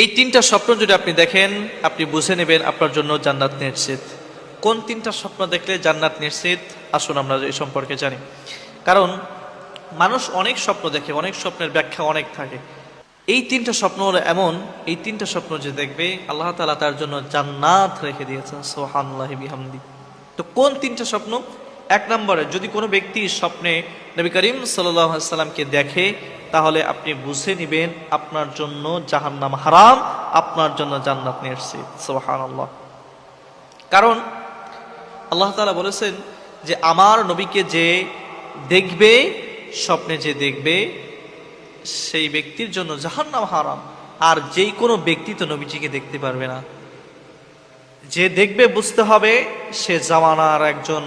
এই তিনটা স্বপ্ন যদি আপনি দেখেন, আপনি বুঝে নেবেন আপনার জন্য জান্নাত নিশ্চিত। কোন তিনটা স্বপ্ন দেখলে জান্নাত নিশ্চিত, আসুন আমরা এই সম্পর্কে জানি। কারণ মানুষ অনেক স্বপ্ন দেখে, অনেক স্বপ্নের ব্যাখ্যা অনেক থাকে। এই তিনটা স্বপ্ন হলো এমন, এই তিনটা স্বপ্ন যে দেখবে আল্লাহ তাআলা তার জন্য জান্নাত রেখে দিয়েছেন, সুবহানাল্লাহি বিহামদি। তো কোন তিনটা স্বপ্ন? এক নম্বরে, যদি কোনো ব্যক্তি স্বপ্নে নবী করিম সাল্লাল্লাহু আলাইহি সাল্লামকে দেখে, তাহলে আপনি বুঝে নেবেন আপনার জন্য জাহান্নাম হারাম, আপনার জন্য জান্নাত নিশ্চিত, সুবহানাল্লাহ। কারণ আল্লাহ তাআলা বলেছেন যে আমার নবীকে যে দেখবে, স্বপ্নে যে দেখবে, সেই ব্যক্তির জন্য জাহান্নাম হারাম। আর যেই কোনো ব্যক্তি তো নবীজিকে দেখতে পারবে না। যে দেখবে বুঝতে হবে সে জামানার একজন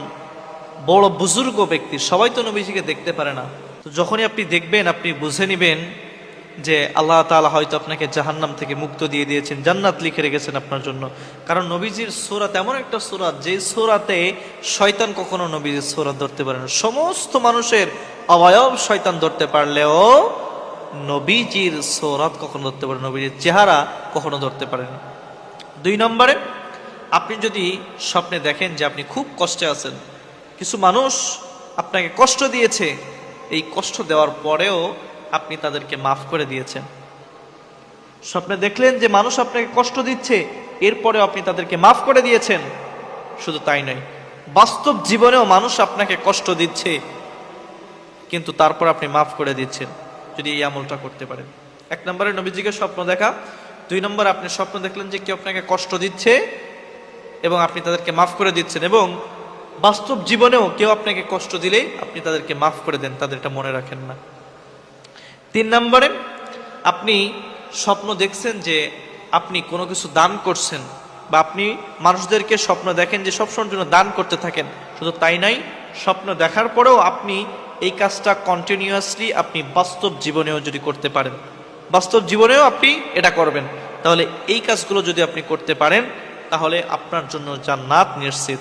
বড় বুজুর্গ ব্যক্তি, সবাই তো নবীজিকে দেখতে পারে না। তো যখনই আপনি দেখবেন, আপনি বুঝে নেবেন যে আল্লাহ তাআলা হয়তো আপনাকে জাহান্নাম থেকে মুক্ত দিয়ে দিয়েছেন, জান্নাত লিখে রেখেছেন আপনার জন্য। কারণ নবীজির সূরাত এমন একটা সূরাত, যে সূরাতে শয়তান কখনো নবীজির সূরাত ধরতে পারে না। সমস্ত মানুষের অবয়ব শয়তান ধরতে পারলেও নবীজির সূরাত কখনো ধরতে পারে, নবীজির চেহারা কখনো ধরতে পারে না। দুই নম্বরে, আপনি যদি স্বপ্নে দেখেন যে আপনি খুব কষ্টে আছেন, কিছু মানুষ আপনাকে কষ্ট দিয়েছে, এই কষ্ট দেওয়ার পরেও আপনি তাদেরকে মাফ করে দিয়েছেন। স্বপ্নে দেখলেন যে মানুষ আপনাকে কষ্ট দিচ্ছে, এরপরেও আপনি তাদেরকে মাফ করে দিয়েছেন। শুধু তাই নয়, বাস্তব জীবনেও মানুষ আপনাকে কষ্ট দিচ্ছে, কিন্তু তারপর আপনি মাফ করে দিচ্ছেন, যদি এই আমলটা করতে পারেন। এক নম্বরে নবীজিকে স্বপ্ন দেখা। দুই নম্বরে আপনি স্বপ্ন দেখলেন যে কেউ আপনাকে কষ্ট দিচ্ছে এবং আপনি তাদেরকে মাফ করে দিচ্ছেন, এবং বাস্তব জীবনেও কেউ আপনাকে কষ্ট দিলে আপনি তাদেরকে মাফ করে দেন, তাদেরটা মনে রাখেন না। তিন নম্বরে, আপনি স্বপ্ন দেখছেন যে আপনি কোনো কিছু দান করছেন, বা আপনি মানুষদেরকে স্বপ্ন দেখেন যে সবসময়ের জন্য দান করতে থাকেন। শুধু তাই নাই, স্বপ্ন দেখার পরেও আপনি এই কাজটা কন্টিনিউয়াসলি আপনি বাস্তব জীবনেও যদি করতে পারেন, বাস্তব জীবনেও আপনি এটা করবেন, তাহলে এই কাজগুলো যদি আপনি করতে পারেন, তাহলে আপনার জন্য জান্নাত নিশ্চিত।